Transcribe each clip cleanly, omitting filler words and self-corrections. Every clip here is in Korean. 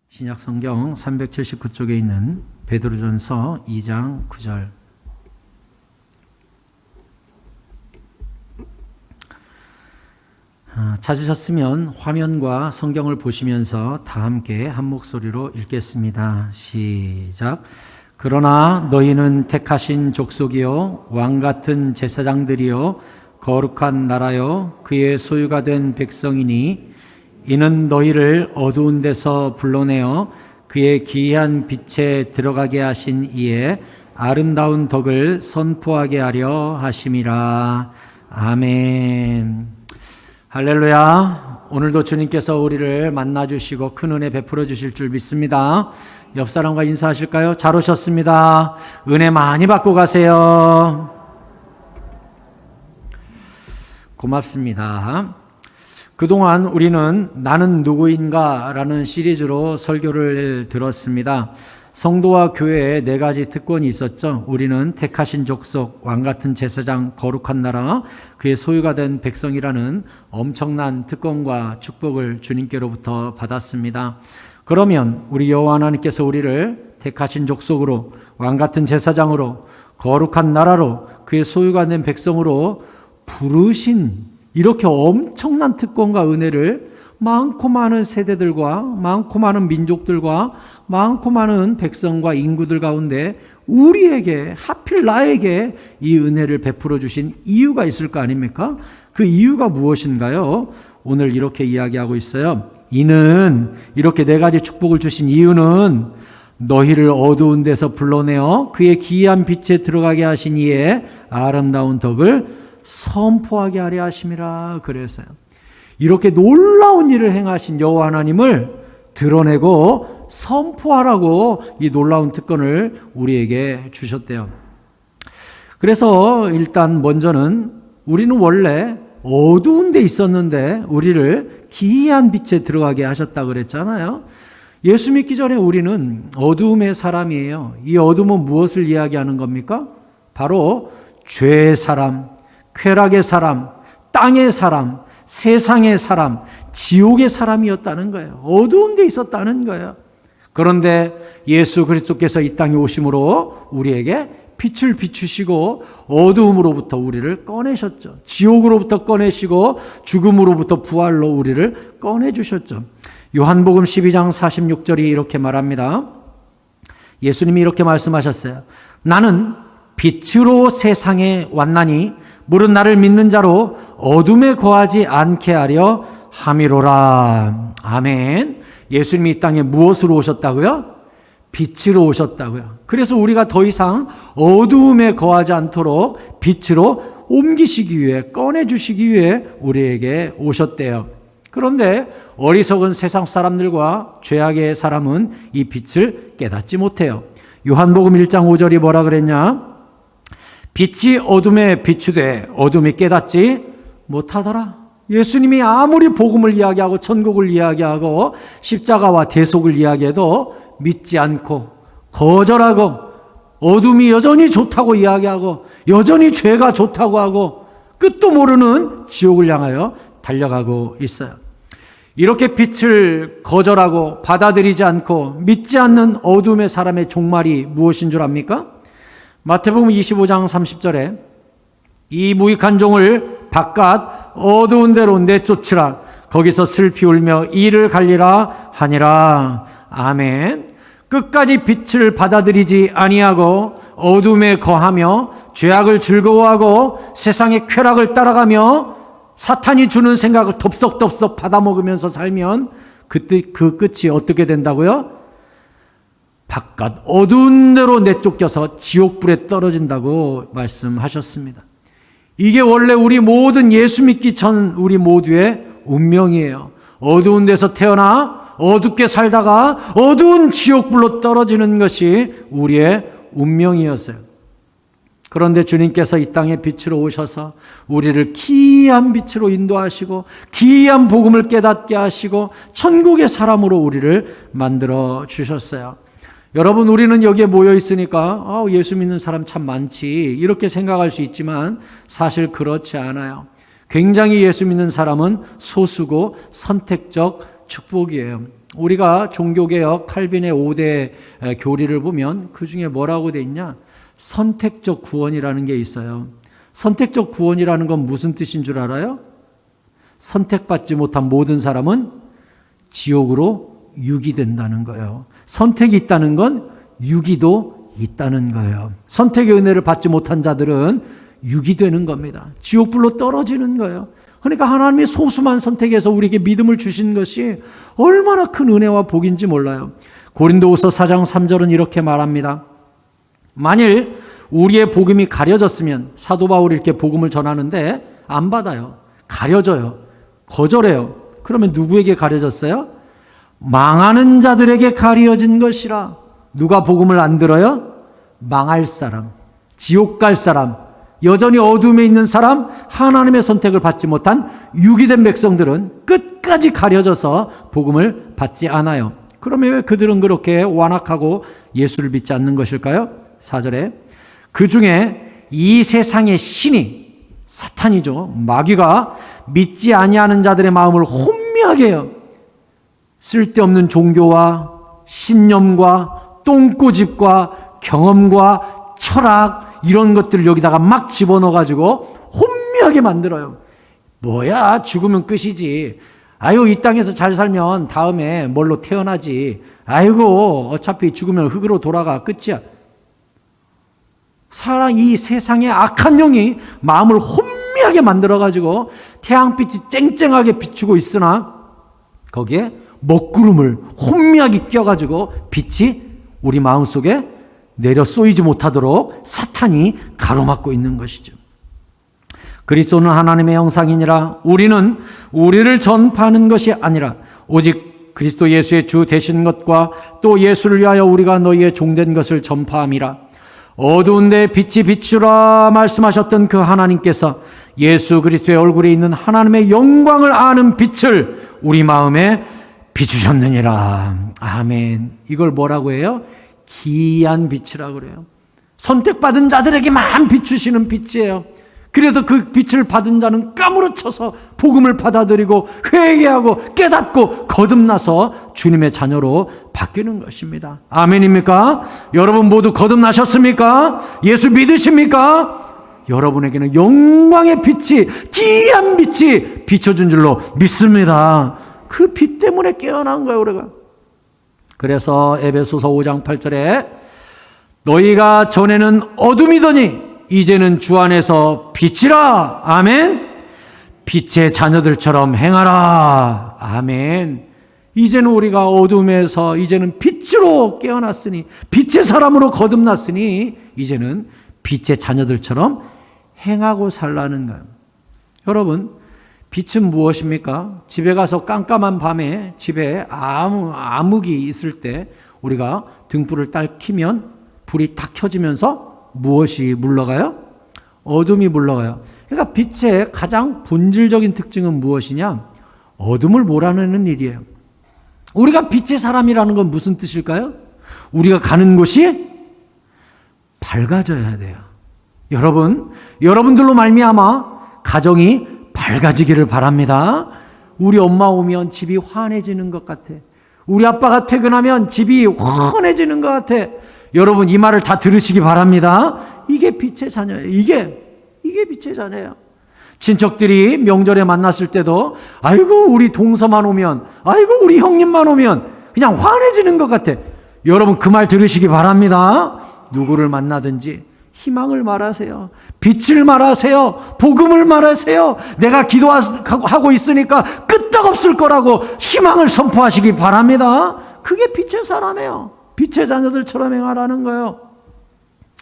신약 성경 379쪽에 있는 베드로전서 2장 9절. 찾으셨으면 화면과 성경을 보시면서 다 함께 한 목소리로 읽겠습니다. 시작. 그러나 너희는 택하신 족속이요 왕 같은 제사장들이요 거룩한 나라요 그의 소유가 된 백성이니 이는 너희를 어두운 데서 불러내어 그의 기이한 빛에 들어가게 하신 이의 아름다운 덕을 선포하게 하려 하심이라. 아멘. 할렐루야. 오늘도 주님께서 우리를 만나주시고 큰 은혜 베풀어 주실 줄 믿습니다. 옆 사람과 인사하실까요? 잘 오셨습니다. 은혜 많이 받고 가세요. 고맙습니다. 그동안 우리는 나는 누구인가 라는 시리즈로 설교를 들었습니다. 성도와 교회에 네 가지 특권이 있었죠. 우리는 택하신 족속, 왕같은 제사장, 거룩한 나라, 그의 소유가 된 백성이라는 엄청난 특권과 축복을 주님께로부터 받았습니다. 그러면 우리 여호와 하나님께서 우리를 택하신 족속으로, 왕같은 제사장으로, 거룩한 나라로, 그의 소유가 된 백성으로 부르신 이렇게 엄청난 특권과 은혜를 많고 많은 세대들과 많고 많은 민족들과 많고 많은 백성과 인구들 가운데 우리에게, 하필 나에게 이 은혜를 베풀어 주신 이유가 있을 거 아닙니까? 그 이유가 무엇인가요? 오늘 이렇게 이야기하고 있어요. 이는, 이렇게 네 가지 축복을 주신 이유는 너희를 어두운 데서 불러내어 그의 기이한 빛에 들어가게 하신 이의 아름다운 덕을 선포하게 하려 하심이라 그랬어요. 이렇게 놀라운 일을 행하신 여호와 하나님을 드러내고 선포하라고 이 놀라운 특권을 우리에게 주셨대요. 그래서 일단 먼저는 우리는 원래 어두운 데 있었는데 우리를 기이한 빛에 들어가게 하셨다 그랬잖아요. 예수 믿기 전에 우리는 어두움의 사람이에요. 이 어둠은 무엇을 이야기하는 겁니까? 바로 죄의 사람, 쾌락의 사람, 땅의 사람, 세상의 사람, 지옥의 사람이었다는 거예요. 어두운 데 있었다는 거예요. 그런데 예수 그리스도께서 이 땅에 오심으로 우리에게 빛을 비추시고 어두움으로부터 우리를 꺼내셨죠. 지옥으로부터 꺼내시고 죽음으로부터 부활로 우리를 꺼내주셨죠. 요한복음 12장 46절이 이렇게 말합니다. 예수님이 이렇게 말씀하셨어요. 나는 빛으로 세상에 왔나니 물은 나를 믿는 자로 어둠에 거하지 않게 하려 함이로라. 아멘. 예수님이 이 땅에 무엇으로 오셨다고요? 빛으로 오셨다고요. 그래서 우리가 더 이상 어두움에 거하지 않도록 빛으로 옮기시기 위해, 꺼내주시기 위해 우리에게 오셨대요. 그런데 어리석은 세상 사람들과 죄악의 사람은 이 빛을 깨닫지 못해요. 요한복음 1장 5절이 뭐라 그랬냐? 빛이 어둠에 비추되 어둠이 깨닫지 못하더라. 예수님이 아무리 복음을 이야기하고 천국을 이야기하고 십자가와 대속을 이야기해도 믿지 않고 거절하고 어둠이 여전히 좋다고 이야기하고 여전히 죄가 좋다고 하고 끝도 모르는 지옥을 향하여 달려가고 있어요. 이렇게 빛을 거절하고 받아들이지 않고 믿지 않는 어둠의 사람의 종말이 무엇인 줄 압니까? 마태복음 25장 30절에 이 무익한 종을 바깥 어두운 데로 내쫓으라. 거기서 슬피 울며 이를 갈리라 하니라. 아멘. 끝까지 빛을 받아들이지 아니하고 어둠에 거하며 죄악을 즐거워하고 세상의 쾌락을 따라가며 사탄이 주는 생각을 덥석덥석 받아먹으면서 살면 그 끝이 어떻게 된다고요? 바깥 어두운 데로 내쫓겨서 지옥불에 떨어진다고 말씀하셨습니다. 이게 원래 우리 모든 예수 믿기 전 우리 모두의 운명이에요. 어두운 데서 태어나 어둡게 살다가 어두운 지옥불로 떨어지는 것이 우리의 운명이었어요. 그런데 주님께서 이 땅에 빛으로 오셔서 우리를 기이한 빛으로 인도하시고 기이한 복음을 깨닫게 하시고 천국의 사람으로 우리를 만들어 주셨어요. 여러분, 우리는 여기에 모여 있으니까 예수 믿는 사람 참 많지 이렇게 생각할 수 있지만 사실 그렇지 않아요. 굉장히 예수 믿는 사람은 소수고 선택적 축복이에요. 우리가 종교개혁 칼빈의 5대 교리를 보면 그 중에 뭐라고 돼 있냐? 선택적 구원이라는 게 있어요. 선택적 구원이라는 건 무슨 뜻인 줄 알아요? 선택받지 못한 모든 사람은 지옥으로 유기된다는 거예요. 선택이 있다는 건 유기도 있다는 거예요. 선택의 은혜를 받지 못한 자들은 유기되는 겁니다. 지옥불로 떨어지는 거예요. 그러니까 하나님이 소수만 선택해서 우리에게 믿음을 주신 것이 얼마나 큰 은혜와 복인지 몰라요. 고린도후서 4장 3절은 이렇게 말합니다. 만일 우리의 복음이 가려졌으면, 사도 바울이 이렇게 복음을 전하는데 안 받아요. 가려져요. 거절해요. 그러면 누구에게 가려졌어요? 망하는 자들에게 가려진 것이라. 누가 복음을 안 들어요? 망할 사람, 지옥 갈 사람, 여전히 어둠에 있는 사람, 하나님의 선택을 받지 못한 유기된 백성들은 끝까지 가려져서 복음을 받지 않아요. 그러면 왜 그들은 그렇게 완악하고 예수를 믿지 않는 것일까요? 4절에 그 중에 이 세상의 신이, 사탄이죠, 마귀가 믿지 아니하는 자들의 마음을 혼미하게 해요. 쓸데없는 종교와 신념과 똥꼬집과 경험과 철학, 이런 것들을 여기다가 막 집어넣어가지고 혼미하게 만들어요. 뭐야, 죽으면 끝이지. 아유, 이 땅에서 잘 살면 다음에 뭘로 태어나지. 아이고, 어차피 죽으면 흙으로 돌아가. 끝이야. 이 세상의 악한 영이 마음을 혼미하게 만들어가지고 태양빛이 쨍쨍하게 비추고 있으나 거기에 먹구름을 혼미하게 껴가지고 빛이 우리 마음속에 내려 쏘이지 못하도록 사탄이 가로막고 있는 것이죠. 그리스도는 하나님의 형상이니라. 우리는 우리를 전파하는 것이 아니라 오직 그리스도 예수의 주 되신 것과 또 예수를 위하여 우리가 너희의 종된 것을 전파함이라. 어두운 데 빛이 비추라 말씀하셨던 그 하나님께서 예수 그리스도의 얼굴에 있는 하나님의 영광을 아는 빛을 우리 마음에 비추셨느니라. 아멘. 이걸 뭐라고 해요? 기이한 빛이라고 그래요. 선택받은 자들에게만 비추시는 빛이에요. 그래서 그 빛을 받은 자는 까무러쳐서 복음을 받아들이고 회개하고 깨닫고 거듭나서 주님의 자녀로 바뀌는 것입니다. 아멘입니까? 여러분 모두 거듭나셨습니까? 예수 믿으십니까? 여러분에게는 영광의 빛이, 기이한 빛이 비춰준 줄로 믿습니다. 그 빛 때문에 깨어난 거예요, 우리가. 그래서 에베소서 5장 8절에 너희가 전에는 어둠이더니 이제는 주 안에서 빛이라. 아멘. 빛의 자녀들처럼 행하라. 아멘. 이제는 우리가 어둠에서 이제는 빛으로 깨어났으니, 빛의 사람으로 거듭났으니 이제는 빛의 자녀들처럼 행하고 살라는 거예요. 여러분, 빛은 무엇입니까? 집에 가서 깜깜한 밤에 집에 암흑이 있을 때 우리가 등불을 딱 켜면 불이 탁 켜지면서 무엇이 물러가요? 어둠이 물러가요. 그러니까 빛의 가장 본질적인 특징은 무엇이냐? 어둠을 몰아내는 일이에요. 우리가 빛의 사람이라는 건 무슨 뜻일까요? 우리가 가는 곳이 밝아져야 돼요. 여러분들로 말미암아 가정이 밝아지기를 바랍니다. 우리 엄마 오면 집이 환해지는 것 같아. 우리 아빠가 퇴근하면 집이 환해지는 것 같아. 여러분 이 말을 다 들으시기 바랍니다. 이게 빛의 자녀예요. 이게 빛의 자녀예요. 친척들이 명절에 만났을 때도 아이고 우리 동서만 오면, 아이고 우리 형님만 오면 그냥 환해지는 것 같아. 여러분 그 말 들으시기 바랍니다. 누구를 만나든지 희망을 말하세요. 빛을 말하세요. 복음을 말하세요. 내가 기도하고 있으니까 끄떡없을 거라고 희망을 선포하시기 바랍니다. 그게 빛의 사람이에요. 빛의 자녀들처럼 행하라는 거예요.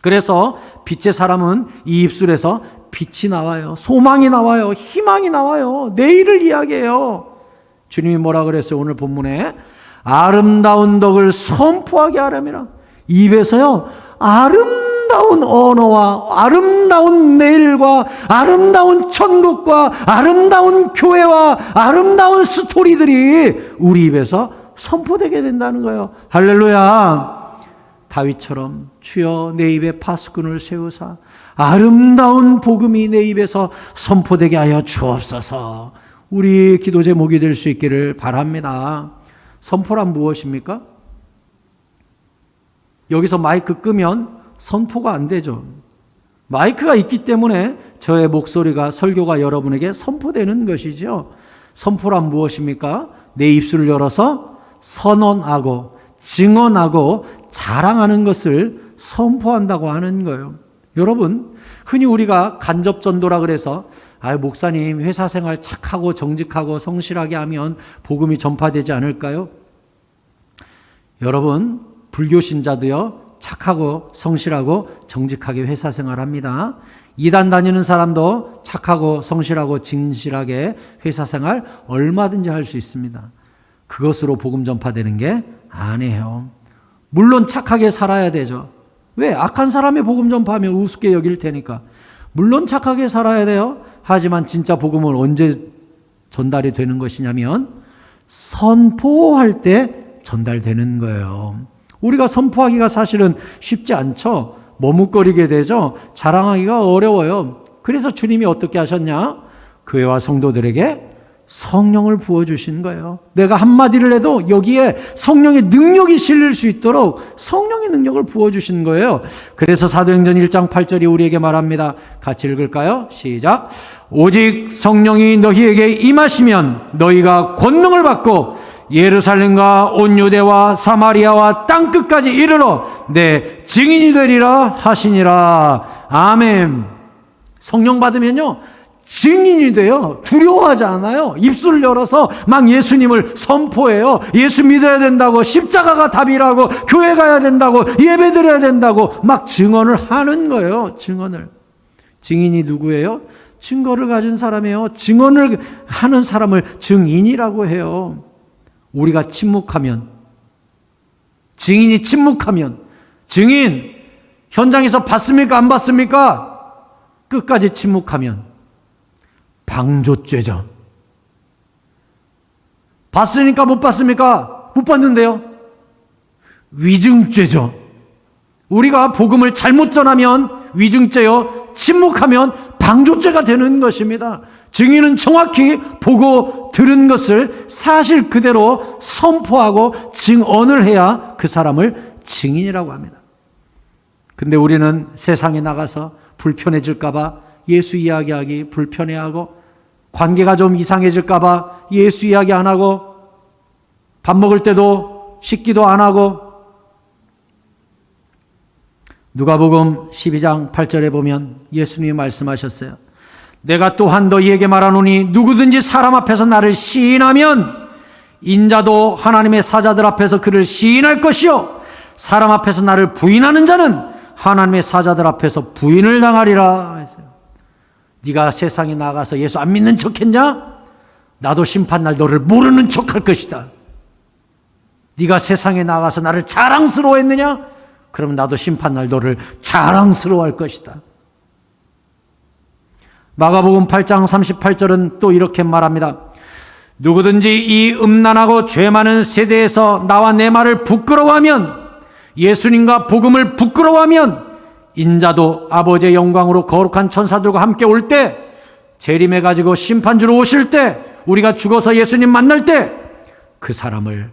그래서 빛의 사람은 이 입술에서 빛이 나와요. 소망이 나와요. 희망이 나와요. 내일을 이야기해요. 주님이 뭐라 그랬어요? 오늘 본문에 아름다운 덕을 선포하게 하려면 입에서요 아름다운 언어와 아름다운 내일과 아름다운 천국과 아름다운 교회와 아름다운 스토리들이 우리 입에서 선포되게 된다는 거예요. 할렐루야. 다윗처럼 주여 내 입에 파수꾼을 세우사 아름다운 복음이 내 입에서 선포되게 하여 주옵소서. 우리 기도 제목이 될 수 있기를 바랍니다. 선포란 무엇입니까? 여기서 마이크 끄면 선포가 안 되죠. 마이크가 있기 때문에 저의 목소리가, 설교가 여러분에게 선포되는 것이죠. 선포란 무엇입니까? 내 입술을 열어서 선언하고 증언하고 자랑하는 것을 선포한다고 하는 거예요. 여러분, 흔히 우리가 간접전도라 그래서 목사님 회사 생활 착하고 정직하고 성실하게 하면 복음이 전파되지 않을까요? 여러분, 불교 신자도요, 착하고 성실하고 정직하게 회사 생활합니다. 이단 다니는 사람도 착하고 성실하고 진실하게 회사 생활 얼마든지 할 수 있습니다. 그것으로 복음 전파되는 게 아니에요. 물론 착하게 살아야 되죠. 왜? 악한 사람의 복음 전파하면 우습게 여길 테니까. 물론 착하게 살아야 돼요. 하지만 진짜 복음은 언제 전달이 되는 것이냐면 선포할 때 전달되는 거예요. 우리가 선포하기가 사실은 쉽지 않죠. 머뭇거리게 되죠. 자랑하기가 어려워요. 그래서 주님이 어떻게 하셨냐? 교회와 성도들에게 성령을 부어주신 거예요. 내가 한마디를 해도 여기에 성령의 능력이 실릴 수 있도록 성령의 능력을 부어주신 거예요. 그래서 사도행전 1장 8절이 우리에게 말합니다. 같이 읽을까요? 시작. 오직 성령이 너희에게 임하시면 너희가 권능을 받고 예루살렘과 온 유대와 사마리아와 땅끝까지 이르러 내 증인이 되리라 하시니라. 아멘. 성령 받으면요, 증인이 돼요. 두려워하지 않아요. 입술을 열어서 막 예수님을 선포해요. 예수 믿어야 된다고, 십자가가 답이라고, 교회 가야 된다고, 예배 드려야 된다고 막 증언을 하는 거예요. 증언을. 증인이 누구예요? 증거를 가진 사람이에요. 증언을 하는 사람을 증인이라고 해요. 우리가 침묵하면, 증인이 침묵하면, 증인 현장에서 봤습니까? 안 봤습니까? 끝까지 침묵하면 방조죄죠. 봤으니까 못 봤습니까? 못 봤는데요. 위증죄죠. 우리가 복음을 잘못 전하면 위증죄요, 침묵하면 방조죄가 되는 것입니다. 증인은 정확히 보고 들은 것을 사실 그대로 선포하고 증언을 해야 그 사람을 증인이라고 합니다. 근데 우리는 세상에 나가서 불편해질까 봐 예수 이야기하기 불편해하고, 관계가 좀 이상해질까 봐 예수 이야기 안 하고, 밥 먹을 때도 씻기도 안 하고. 누가복음 12장 8절에 보면 예수님이 말씀하셨어요. 내가 또한 너희에게 말하노니 누구든지 사람 앞에서 나를 시인하면 인자도 하나님의 사자들 앞에서 그를 시인할 것이요, 사람 앞에서 나를 부인하는 자는 하나님의 사자들 앞에서 부인을 당하리라. 네가 세상에 나가서 예수 안 믿는 척했냐? 나도 심판날 너를 모르는 척할 것이다. 네가 세상에 나가서 나를 자랑스러워했느냐? 그러면 나도 심판날 너를 자랑스러워할 것이다. 마가복음 8장 38절은 또 이렇게 말합니다. 누구든지 이 음란하고 죄 많은 세대에서 나와 내 말을 부끄러워하면, 예수님과 복음을 부끄러워하면 인자도 아버지의 영광으로 거룩한 천사들과 함께 올 때, 재림해 가지고 심판주로 오실 때, 우리가 죽어서 예수님 만날 때 그 사람을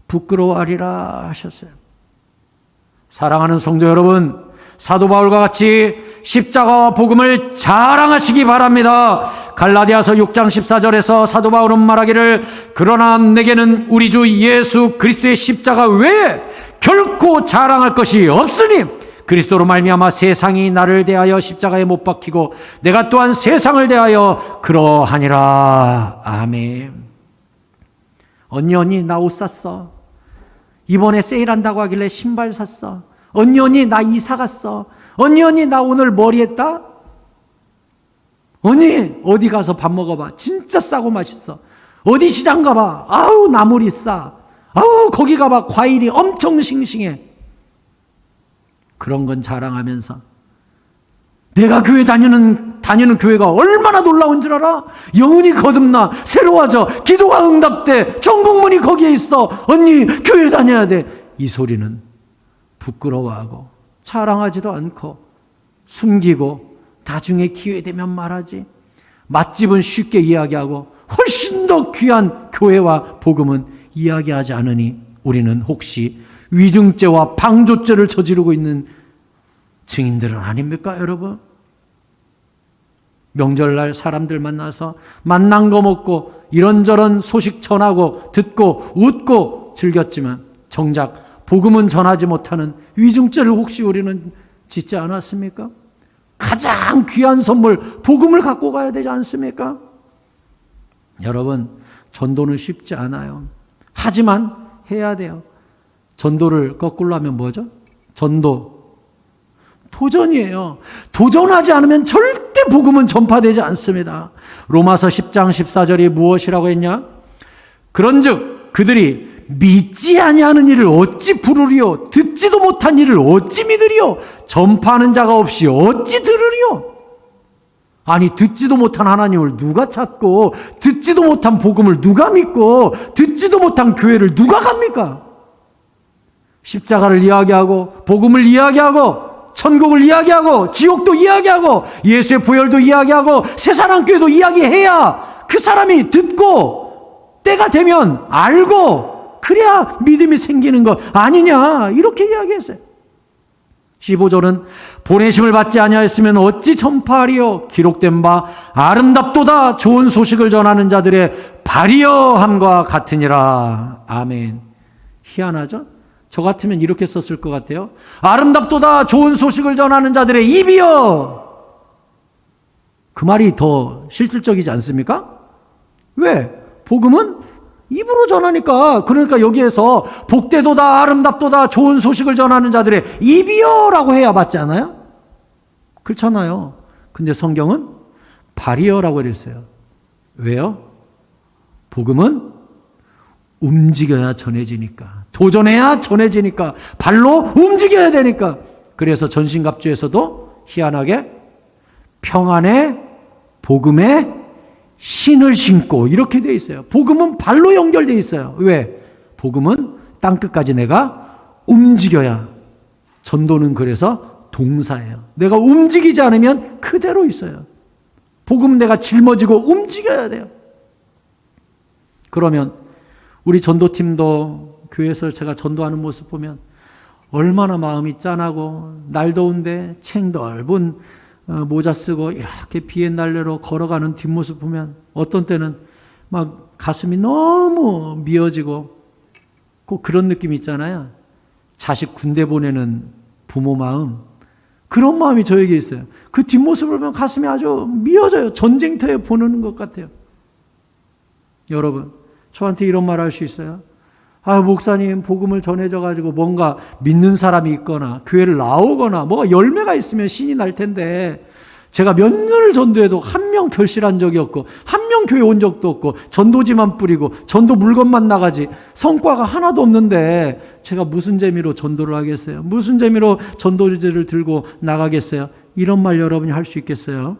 부끄러워하리라 하셨어요. 사랑하는 성도 여러분, 사도 바울과 같이 십자가와 복음을 자랑하시기 바랍니다. 갈라디아서 6장 14절에서 사도 바울은 말하기를, 그러나 내게는 우리 주 예수 그리스도의 십자가 외에 결코 자랑할 것이 없으니 그리스도로 말미암아 세상이 나를 대하여 십자가에 못 박히고 내가 또한 세상을 대하여 그러하니라. 아멘. 언니 나 옷 샀어. 이번에 세일한다고 하길래 신발 샀어. 언니 나 이사 갔어. 언니 나 오늘 머리 했다. 언니 어디 가서 밥 먹어봐. 진짜 싸고 맛있어. 어디 시장 가봐. 아우 나물이 싸. 아우 거기 가봐. 과일이 엄청 싱싱해. 그런 건 자랑하면서 내가 교회 다니는 교회가 얼마나 놀라운 줄 알아? 영혼이 거듭나 새로워져, 기도가 응답돼, 전국문이 거기에 있어. 언니 교회 다녀야 돼. 이 소리는 부끄러워하고 자랑하지도 않고 숨기고 나중에 기회 되면 말하지. 맛집은 쉽게 이야기하고 훨씬 더 귀한 교회와 복음은 이야기하지 않으니 우리는 혹시 위증죄와 방조죄를 저지르고 있는 증인들은 아닙니까, 여러분? 명절날 사람들 만나서 만난 거 먹고 이런저런 소식 전하고 듣고 웃고 즐겼지만 정작 복음은 전하지 못하는 위증죄를 혹시 우리는 짓지 않았습니까? 가장 귀한 선물 복음을 갖고 가야 되지 않습니까? 여러분, 전도는 쉽지 않아요. 하지만 해야 돼요. 전도를 거꾸로 하면 뭐죠? 도전이에요. 도전하지 않으면 절대 복음은 전파되지 않습니다. 로마서 10장 14절이 무엇이라고 했냐? 그런즉 그들이 믿지 아니하는 일을 어찌 부르리요? 듣지도 못한 일을 어찌 믿으리요? 전파하는 자가 없이 어찌 들으리요? 아니, 듣지도 못한 하나님을 누가 찾고 듣지도 못한 복음을 누가 믿고 듣지도 못한 교회를 누가 갑니까? 십자가를 이야기하고 복음을 이야기하고 천국을 이야기하고 지옥도 이야기하고 예수의 부활도 이야기하고 새사랑교회도 이야기해야 그 사람이 듣고 때가 되면 알고 그래야 믿음이 생기는 것 아니냐, 이렇게 이야기했어요. 15절은 보내심을 받지 아니하였으면 어찌 전파하리요? 기록된 바 아름답도다 좋은 소식을 전하는 자들의 발이여함과 같으니라. 아멘. 희한하죠? 저 같으면 이렇게 썼을 것 같아요. 아름답도다 좋은 소식을 전하는 자들의 입이여. 그 말이 더 실질적이지 않습니까? 왜? 복음은 입으로 전하니까. 그러니까 여기에서 복되도다 아름답도다 좋은 소식을 전하는 자들의 입이여라고 해야 맞지 않아요? 그렇잖아요. 근데 성경은 발이여라고 그랬어요. 왜요? 복음은 움직여야 전해지니까. 도전해야 전해지니까. 발로 움직여야 되니까. 그래서 전신갑주에서도 희한하게 평안의 복음의 신을 신고 이렇게 돼 있어요. 복음은 발로 연결돼 있어요. 왜? 복음은 땅끝까지 내가 움직여야. 전도는 그래서 동사예요. 내가 움직이지 않으면 그대로 있어요. 복음 내가 짊어지고 움직여야 돼요. 그러면 우리 전도팀도 교회에서 제가 전도하는 모습 보면 얼마나 마음이 짠하고 날 더운데 책 넓은 모자 쓰고 이렇게 비에 날려로 걸어가는 뒷모습 보면 어떤 때는 막 가슴이 너무 미어지고 꼭 그런 느낌 있잖아요. 자식 군대 보내는 부모 마음, 그런 마음이 저에게 있어요. 그 뒷모습을 보면 가슴이 아주 미어져요. 전쟁터에 보내는 것 같아요. 여러분, 저한테 이런 말 할 수 있어요? 아, 목사님 복음을 전해줘가지고 뭔가 믿는 사람이 있거나 교회를 나오거나 뭐가 열매가 있으면 신이 날 텐데 제가 몇 년을 전도해도 한 명 결실한 적이 없고 한 명 교회 온 적도 없고 전도지만 뿌리고 전도 물건만 나가지 성과가 하나도 없는데 제가 무슨 재미로 전도를 하겠어요? 무슨 재미로 전도지를 들고 나가겠어요? 이런 말 여러분이 할 수 있겠어요?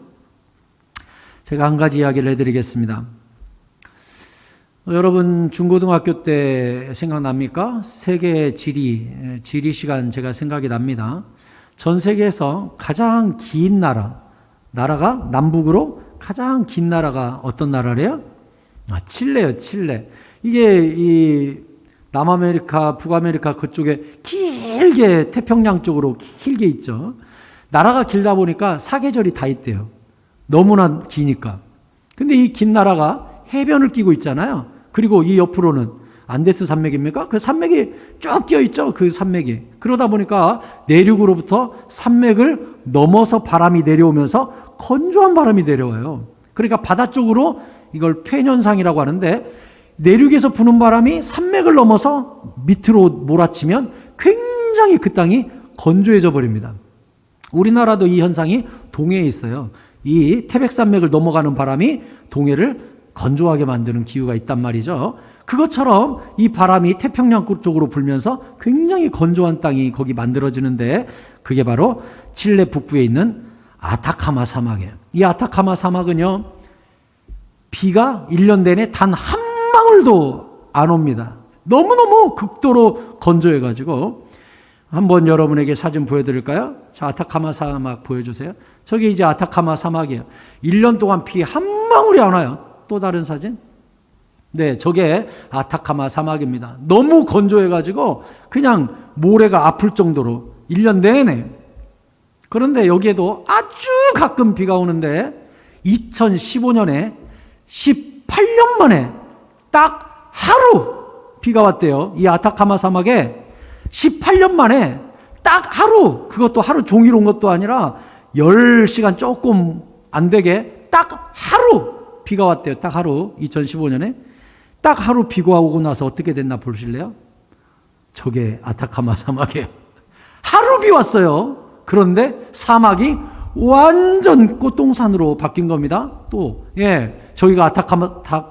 제가 한 가지 이야기를 해드리겠습니다. 여러분 중고등학교 때 생각납니까? 세계 지리 시간 제가 생각이 납니다. 전 세계에서 가장 긴 나라가 남북으로 가장 긴 나라가 어떤 나라래요? 칠레요, 칠레. 이게 이 남아메리카, 북아메리카 그쪽에 길게 태평양 쪽으로 길게 있죠. 나라가 길다 보니까 사계절이 다 있대요. 너무나 기니까. 근데 이 긴 나라가 해변을 끼고 있잖아요. 그리고 이 옆으로는 안데스 산맥입니까? 그 산맥이 쭉 끼어 있죠. 그 산맥이. 그러다 보니까 내륙으로부터 산맥을 넘어서 바람이 내려오면서 건조한 바람이 내려와요. 그러니까 바다 쪽으로 이걸 퇴연상이라고 하는데 내륙에서 부는 바람이 산맥을 넘어서 밑으로 몰아치면 굉장히 그 땅이 건조해져 버립니다. 우리나라도 이 현상이 동해에 있어요. 이 태백산맥을 넘어가는 바람이 동해를 건조하게 만드는 기후가 있단 말이죠. 그것처럼 이 바람이 태평양 쪽으로 불면서 굉장히 건조한 땅이 거기 만들어지는데 그게 바로 칠레 북부에 있는 아타카마 사막이에요. 이 아타카마 사막은요, 비가 1년 내내 단 한 방울도 안 옵니다. 너무너무 극도로 건조해가지고 한번 여러분에게 사진 보여드릴까요? 자, 아타카마 사막 보여주세요. 저게 이제 아타카마 사막이에요. 1년 동안 비 한 방울이 안 와요. 또 다른 사진. 네, 저게 아타카마 사막입니다. 너무 건조해가지고 그냥 모래가 아플 정도로 1년 내내. 그런데 여기에도 아주 가끔 비가 오는데 2015년에 18년 만에 딱 하루 비가 왔대요. 이 아타카마 사막에 18년 만에 딱 하루, 그것도 하루 종일 온 것도 아니라 10시간 조금 안 되게 딱 하루 비가 왔대요. 딱 하루. 2015년에 딱 하루 비가 오고 나서 어떻게 됐나 보실래요? 저게 아타카마 사막이에요. 하루 비 왔어요. 그런데 사막이 완전 꽃동산으로 바뀐 겁니다. 또, 저희가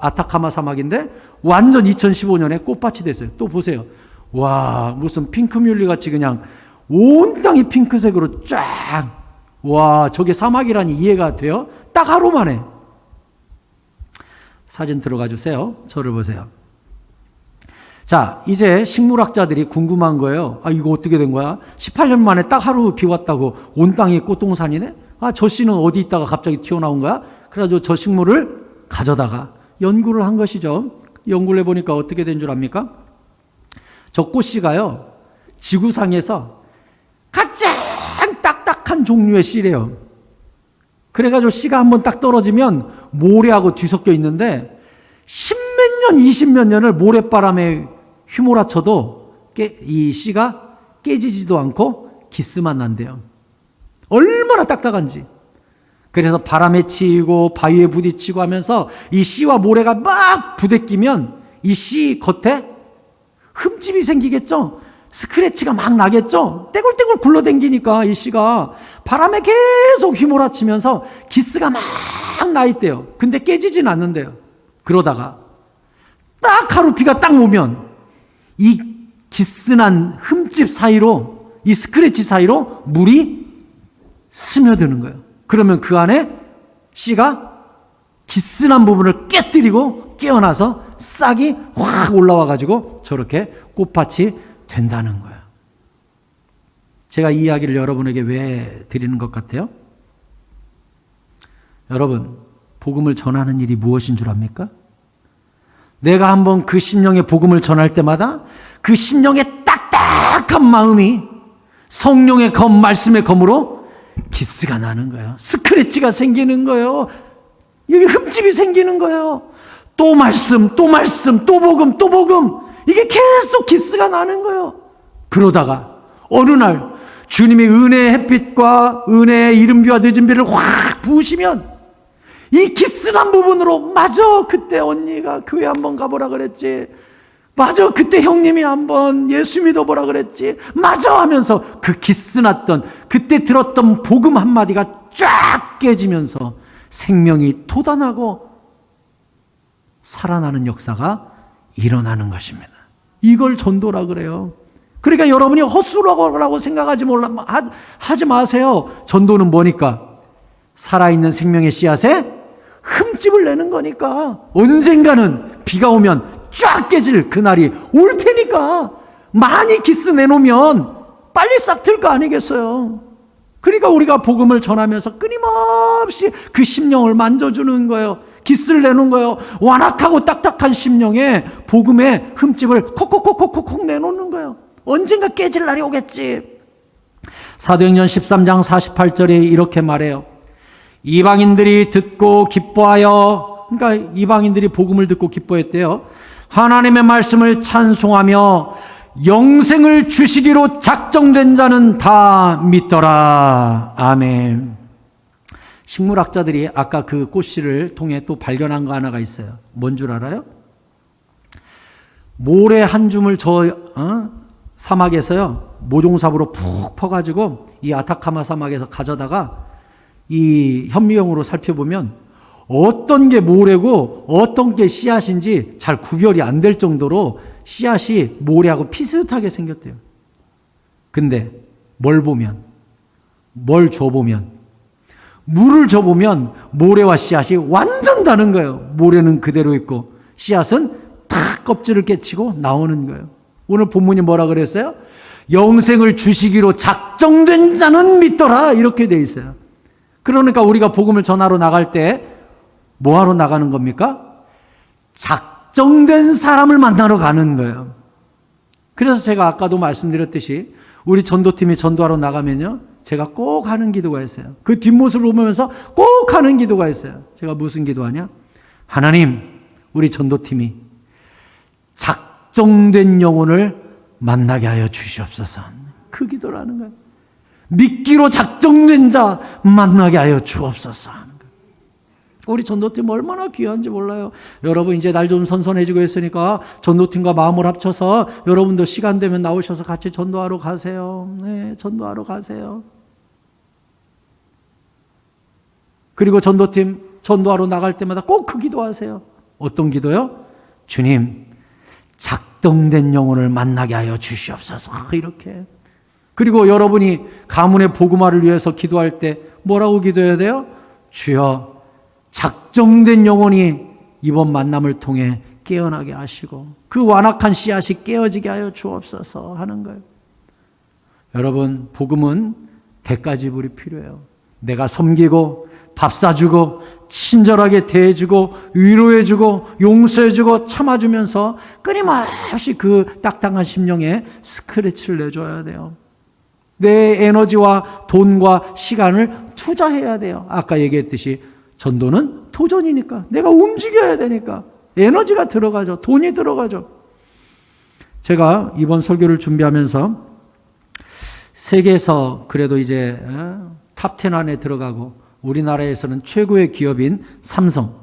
아타카마 사막인데 완전 2015년에 꽃밭이 됐어요. 또 보세요. 와, 무슨 핑크뮬리 같이 그냥 온 땅이 핑크색으로 쫙. 와, 저게 사막이라니 이해가 돼요? 딱 하루 만에. 사진 들어가 주세요. 저를 보세요. 자, 이제 식물학자들이 궁금한 거예요. 아, 이거 어떻게 된 거야? 18년 만에 딱 하루 비 왔다고 온 땅이 꽃동산이네? 아, 저 씨는 어디 있다가 갑자기 튀어나온 거야? 그래가지고 저 식물을 가져다가 연구를 한 것이죠. 연구를 해보니까 어떻게 된 줄 압니까? 저 꽃씨가요, 지구상에서 가장 딱딱한 종류의 씨래요. 그래가지고 씨가 한번 딱 떨어지면 모래하고 뒤섞여 있는데 10몇 년, 20몇 년을 모래바람에 휘몰아쳐도 이 씨가 깨지지도 않고 기스만 난대요. 얼마나 딱딱한지. 그래서 바람에 치이고 바위에 부딪히고 하면서 이 씨와 모래가 막 부대끼면 이 씨 겉에 흠집이 생기겠죠? 스크래치가 막 나겠죠? 떼굴떼굴 굴러댕기니까 이 씨가 바람에 계속 휘몰아치면서 기스가 막 나 있대요. 근데 깨지진 않는데요. 그러다가 딱 하루 비가 딱 오면 이 기스난 흠집 사이로, 이 스크래치 사이로 물이 스며드는 거예요. 그러면 그 안에 씨가 기스난 부분을 깨뜨리고 깨어나서 싹이 확 올라와가지고 저렇게 꽃밭이 된다는 거예요. 제가 이 이야기를 여러분에게 왜 드리는 것 같아요? 여러분, 복음을 전하는 일이 무엇인 줄 압니까? 내가 한번 그 심령의 복음을 전할 때마다 그 심령의 딱딱한 마음이 성령의 검, 말씀의 검으로 기스가 나는 거예요. 스크래치가 생기는 거예요. 여기 흠집이 생기는 거예요. 또 말씀, 또 말씀, 또 복음, 또 복음. 이게 계속 기스가 나는 거예요. 그러다가 어느 날 주님의 은혜의 햇빛과 은혜의 이른비와 늦은비를 확 부으시면 이 기스난 부분으로, 맞아, 그때 언니가 교회 한번 가보라 그랬지, 맞아, 그때 형님이 한번 예수 믿어보라 그랬지, 맞아 하면서 그 기스났던, 그때 들었던 복음 한마디가 쫙 깨지면서 생명이 돋아나고 살아나는 역사가 일어나는 것입니다. 이걸 전도라 그래요. 그러니까 여러분이 헛수라고 생각하지 마세요. 전도는 뭐니까? 살아있는 생명의 씨앗에 흠집을 내는 거니까. 언젠가는 비가 오면 쫙 깨질 그날이 올 테니까 많이 기스 내놓으면 빨리 싹 틀 거 아니겠어요? 그러니까 우리가 복음을 전하면서 끊임없이 그 심령을 만져주는 거예요. 기스를 내는 거예요. 완악하고 딱딱한 심령에 복음의 흠집을 콕콕콕콕콕 내놓는 거예요. 언젠가 깨질 날이 오겠지. 사도행전 13장 48절에 이렇게 말해요. 이방인들이 듣고 기뻐하여, 그러니까 이방인들이 복음을 듣고 기뻐했대요. 하나님의 말씀을 찬송하며 영생을 주시기로 작정된 자는 다 믿더라. 아멘. 식물학자들이 아까 그 꽃씨를 통해 또 발견한 거 하나가 있어요. 뭔 줄 알아요? 모래 한 줌을 사막에서요, 모종삽으로 푹 퍼가지고 이 아타카마 사막에서 가져다가 이 현미경으로 살펴보면 어떤 게 모래고 어떤 게 씨앗인지 잘 구별이 안 될 정도로 씨앗이 모래하고 비슷하게 생겼대요. 근데 뭘 줘보면, 물을 줘보면 모래와 씨앗이 완전 다른 거예요. 모래는 그대로 있고 씨앗은 다 껍질을 깨치고 나오는 거예요. 오늘 본문이 뭐라 그랬어요? 영생을 주시기로 작정된 자는 믿더라, 이렇게 돼 있어요. 그러니까 우리가 복음을 전하러 나갈 때 뭐 하러 나가는 겁니까? 작정된 작정된 사람을 만나러 가는 거예요. 그래서 제가 아까도 말씀드렸듯이 우리 전도팀이 전도하러 나가면요, 제가 꼭 하는 기도가 있어요. 그 뒷모습을 보면서 꼭 하는 기도가 있어요. 제가 무슨 기도하냐? 하나님, 우리 전도팀이 작정된 영혼을 만나게 하여 주시옵소서. 그 기도를 하는 거예요. 믿기로 작정된 자 만나게 하여 주옵소서 하는 거예요. 우리 전도팀 얼마나 귀한지 몰라요. 여러분 이제 날 좀 선선해지고 했으니까 전도팀과 마음을 합쳐서 여러분도 시간 되면 나오셔서 같이 전도하러 가세요. 네, 전도하러 가세요. 그리고 전도팀 전도하러 나갈 때마다 꼭 그 기도하세요. 어떤 기도요? 주님, 작정된 영혼을 만나게 하여 주시옵소서. 이렇게. 그리고 여러분이 가문의 복음화를 위해서 기도할 때 뭐라고 기도해야 돼요? 주여, 작정된 영혼이 이번 만남을 통해 깨어나게 하시고 그 완악한 씨앗이 깨어지게 하여 주옵소서 하는 거예요. 여러분, 복음은 대가 지불이 필요해요. 내가 섬기고 밥 사주고 친절하게 대해주고 위로해주고 용서해주고 참아주면서 끊임없이 그 딱딱한 심령에 스크래치를 내줘야 돼요. 내 에너지와 돈과 시간을 투자해야 돼요. 아까 얘기했듯이 전도는 도전이니까 내가 움직여야 되니까 에너지가 들어가죠. 돈이 들어가죠. 제가 이번 설교를 준비하면서 세계에서 그래도 이제 탑10 안에 들어가고 우리나라에서는 최고의 기업인 삼성.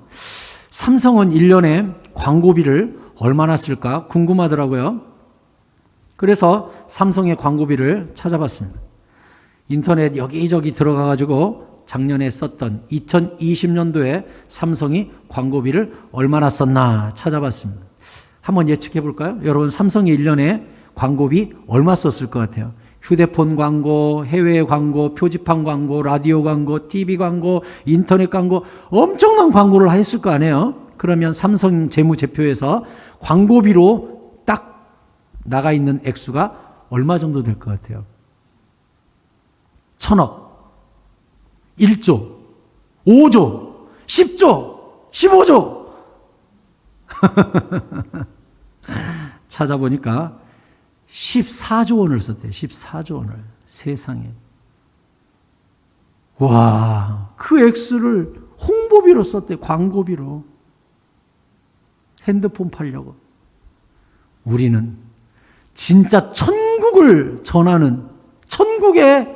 삼성은 1년에 광고비를 얼마나 쓸까 궁금하더라고요. 그래서 삼성의 광고비를 찾아봤습니다. 인터넷 여기저기 들어가가지고 작년에 썼던 2020년도에 삼성이 광고비를 얼마나 썼나 찾아봤습니다. 한번 예측해 볼까요? 여러분, 삼성이 1년에 광고비 얼마 썼을 것 같아요? 휴대폰 광고, 해외 광고, 표지판 광고, 라디오 광고, TV 광고, 인터넷 광고, 엄청난 광고를 했을 거 아니에요? 그러면 삼성 재무제표에서 광고비로 딱 나가 있는 액수가 얼마 정도 될 것 같아요? 1,000억, 1조, 5조, 10조, 15조. 찾아보니까 14조 원을 썼대요. 14조 원을. 세상에. 와, 그 액수를 홍보비로 썼대요. 광고비로. 핸드폰 팔려고. 우리는 진짜 천국을 전하는 천국의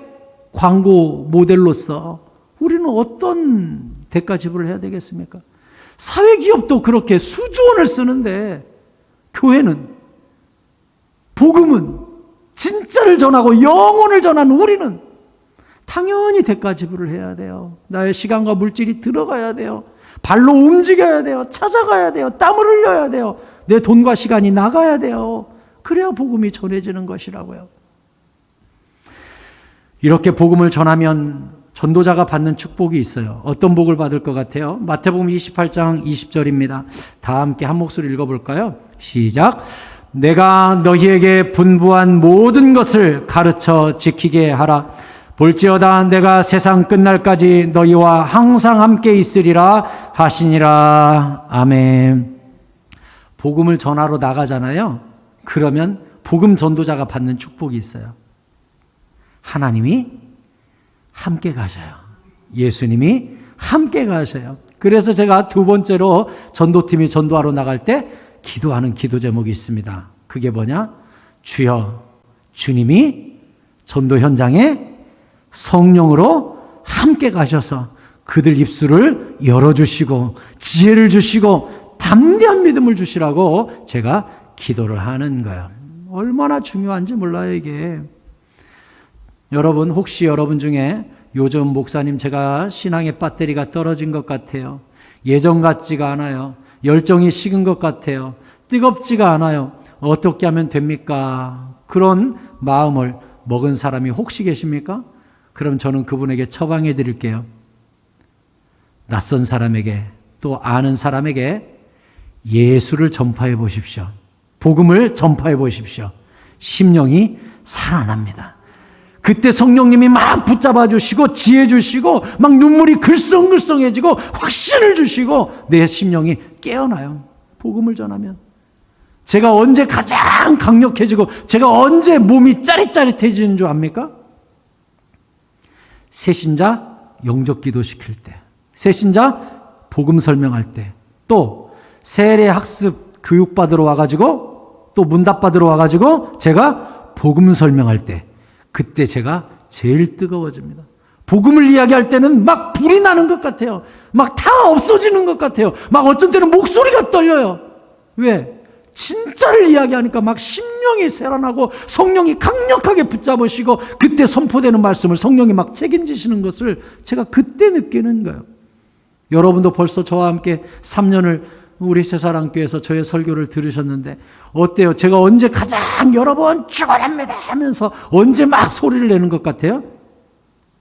광고 모델로서 우리는 어떤 대가 지불을 해야 되겠습니까? 사회기업도 그렇게 수조 원을 쓰는데 교회는, 복음은, 진짜를 전하고 영혼을 전하는 우리는 당연히 대가 지불을 해야 돼요. 나의 시간과 물질이 들어가야 돼요. 발로 움직여야 돼요. 찾아가야 돼요. 땀을 흘려야 돼요. 내 돈과 시간이 나가야 돼요. 그래야 복음이 전해지는 것이라고요. 이렇게 복음을 전하면 전도자가 받는 축복이 있어요. 어떤 복을 받을 것 같아요? 마태복음 28장 20절입니다. 다 함께 한 목소리 읽어볼까요? 시작. 내가 너희에게 분부한 모든 것을 가르쳐 지키게 하라. 볼지어다 내가 세상 끝날까지 너희와 항상 함께 있으리라 하시니라. 아멘. 복음을 전하러 나가잖아요. 그러면 복음 전도자가 받는 축복이 있어요. 하나님이 함께 가셔요. 예수님이 함께 가셔요. 그래서 제가 두 번째로 전도팀이 전도하러 나갈 때 기도하는 기도 제목이 있습니다. 그게 뭐냐? 주여, 주님이 전도 현장에 성령으로 함께 가셔서 그들 입술을 열어주시고 지혜를 주시고 담대한 믿음을 주시라고 제가 기도를 하는 거예요. 얼마나 중요한지 몰라요, 이게. 여러분, 혹시 여러분 중에 요즘 목사님 제가 신앙의 배터리가 떨어진 것 같아요. 예전 같지가 않아요. 열정이 식은 것 같아요. 뜨겁지가 않아요. 어떻게 하면 됩니까? 그런 마음을 먹은 사람이 혹시 계십니까? 그럼 저는 그분에게 처방해 드릴게요. 낯선 사람에게 또 아는 사람에게 예수를 전파해 보십시오. 복음을 전파해 보십시오. 심령이 살아납니다. 그때 성령님이 막 붙잡아 주시고 지혜 주시고 막 눈물이 글썽글썽해지고 확신을 주시고 내 심령이 깨어나요. 복음을 전하면. 제가 언제 가장 강력해지고 제가 언제 몸이 짜릿짜릿해지는 줄 압니까? 새신자 영접 기도 시킬 때, 새신자 복음 설명할 때, 또 세례 학습 교육 받으러 와가지고 또 문답 받으러 와가지고 제가 복음 설명할 때, 그때 제가 제일 뜨거워집니다. 복음을 이야기할 때는 막 불이 나는 것 같아요. 막 다 없어지는 것 같아요. 막 어쩐 때는 목소리가 떨려요. 왜? 진짜를 이야기하니까 막 심령이 새어나고 성령이 강력하게 붙잡으시고 그때 선포되는 말씀을 성령이 막 책임지시는 것을 제가 그때 느끼는 거예요. 여러분도 벌써 저와 함께 3년을 우리 새사랑교회에서 저의 설교를 들으셨는데 어때요? 제가 언제 가장 여러 번 죽어랍니다 하면서 언제 막 소리를 내는 것 같아요?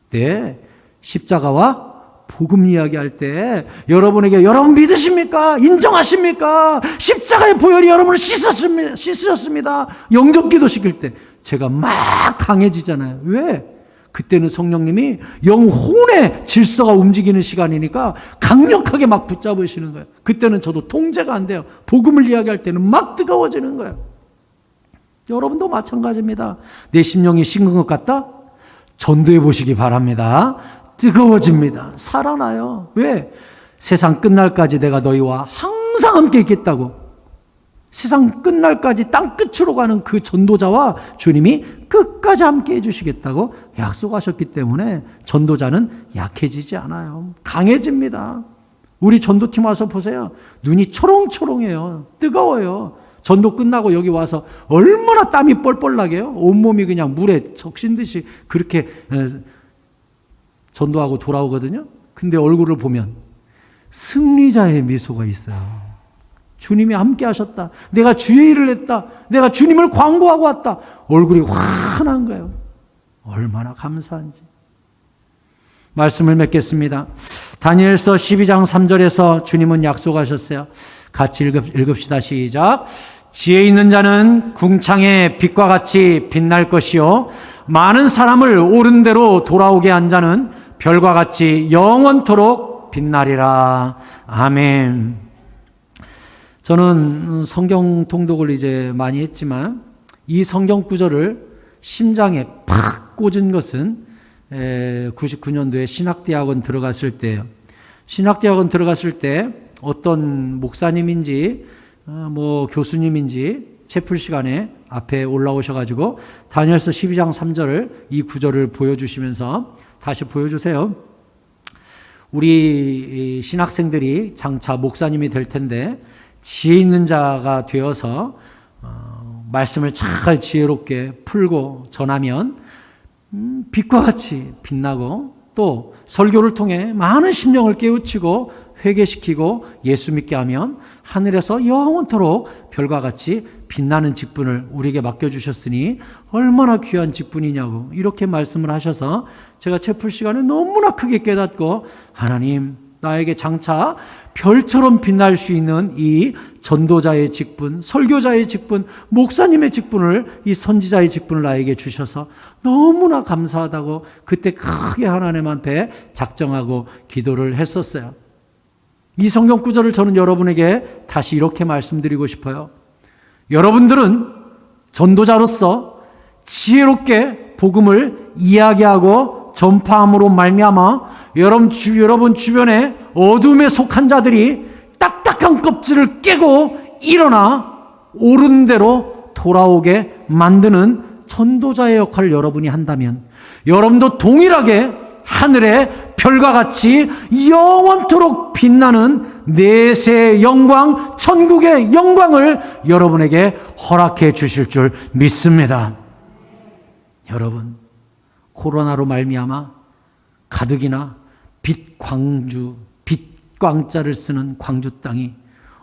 네, 십자가와 복음 이야기할 때 여러분에게 여러분 믿으십니까? 인정하십니까? 십자가의 보혈이 여러분을 씻으셨습니다. 영접기도 시킬 때 제가 막 강해지잖아요. 왜? 그때는 성령님이 영혼의 질서가 움직이는 시간이니까 강력하게 막 붙잡으시는 거예요. 그때는 저도 통제가 안 돼요. 복음을 이야기할 때는 막 뜨거워지는 거예요. 여러분도 마찬가지입니다. 내 심령이 식은 것 같다? 전도해 보시기 바랍니다. 뜨거워집니다. 살아나요. 왜? 세상 끝날까지 내가 너희와 항상 함께 있겠다고. 세상 끝날까지 땅끝으로 가는 그 전도자와 주님이 끝까지 함께 해주시겠다고 약속하셨기 때문에 전도자는 약해지지 않아요. 강해집니다. 우리 전도팀 와서 보세요. 눈이 초롱초롱해요. 뜨거워요. 전도 끝나고 여기 와서 얼마나 땀이 뻘뻘 나게요. 온몸이 그냥 물에 적신 듯이 그렇게 전도하고 돌아오거든요. 근데 얼굴을 보면 승리자의 미소가 있어요. 주님이 함께 하셨다. 내가 주의 일을 했다. 내가 주님을 광고하고 왔다. 얼굴이 환한 거예요. 얼마나 감사한지. 말씀을 맺겠습니다. 다니엘서 12장 3절에서 주님은 약속하셨어요. 같이 읽읍시다. 시작. 지혜 있는 자는 궁창의 빛과 같이 빛날 것이요 많은 사람을 옳은 대로 돌아오게 한 자는 별과 같이 영원토록 빛나리라. 아멘. 저는 성경 통독을 이제 많이 했지만 이 성경 구절을 심장에 팍 꽂은 것은 99년도에 신학대학원 들어갔을 때예요. 신학대학원 들어갔을 때 어떤 목사님인지 교수님인지 채플 시간에 앞에 올라오셔가지고 다니엘서 12장 3절을 이 구절을 보여주시면서 다시 보여주세요. 우리 신학생들이 장차 목사님이 될 텐데 지혜 있는 자가 되어서 말씀을 잘 지혜롭게 풀고 전하면 빛과 같이 빛나고 또 설교를 통해 많은 심령을 깨우치고 회개시키고 예수 믿게 하면 하늘에서 영원토록 별과 같이 빛나는 직분을 우리에게 맡겨주셨으니 얼마나 귀한 직분이냐고 이렇게 말씀을 하셔서 제가 채플 시간에 너무나 크게 깨닫고 하나님 나에게 장차 별처럼 빛날 수 있는 이 전도자의 직분, 설교자의 직분, 목사님의 직분을 이 선지자의 직분을 나에게 주셔서 너무나 감사하다고 그때 크게 하나님 앞에 작정하고 기도를 했었어요. 이 성경 구절을 저는 여러분에게 다시 이렇게 말씀드리고 싶어요. 여러분들은 전도자로서 지혜롭게 복음을 이야기하고 전파함으로 말미암아 여러분 주변에 어둠에 속한 자들이 딱딱한 껍질을 깨고 일어나 옳은 대로 돌아오게 만드는 전도자의 역할을 여러분이 한다면 여러분도 동일하게 하늘의 별과 같이 영원토록 빛나는 내세의 영광, 천국의 영광을 여러분에게 허락해 주실 줄 믿습니다. 여러분, 코로나로 말미암아 가득이나 빛광자를 쓰는 광주 땅이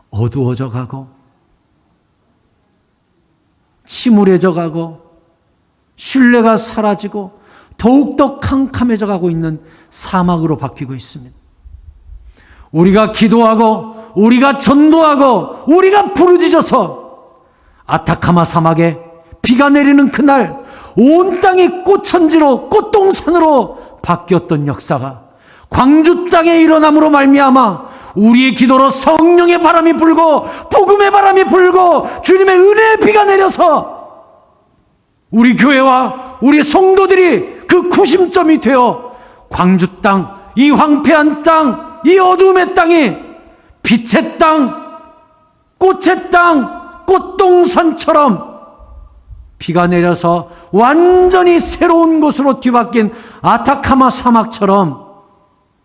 어두워져 가고 침울해져 가고 신뢰가 사라지고 더욱더 캄캄해져 가고 있는 사막으로 바뀌고 있습니다. 우리가 기도하고 우리가 전도하고 우리가 부르짖어서 아타카마 사막에 비가 내리는 그날 온 땅이 꽃천지로 꽃동산으로 바뀌었던 역사가 광주 땅에 일어남으로 말미암아 우리의 기도로 성령의 바람이 불고 복음의 바람이 불고 주님의 은혜의 비가 내려서 우리 교회와 우리 성도들이 그 구심점이 되어 광주 땅, 이 황폐한 땅, 이 어두움의 땅이 빛의 땅, 꽃의 땅, 꽃동산처럼 비가 내려서 완전히 새로운 곳으로 뒤바뀐 아타카마 사막처럼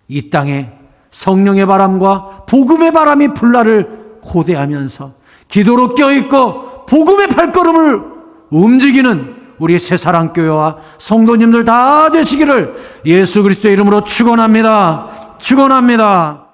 이 땅에 성령의 바람과 복음의 바람이 불나를 고대하면서 기도로 껴있고 복음의 발걸음을 움직이는 우리 새사랑교회와 성도님들 다 되시기를 예수 그리스도의 이름으로 축원합니다. 축원합니다.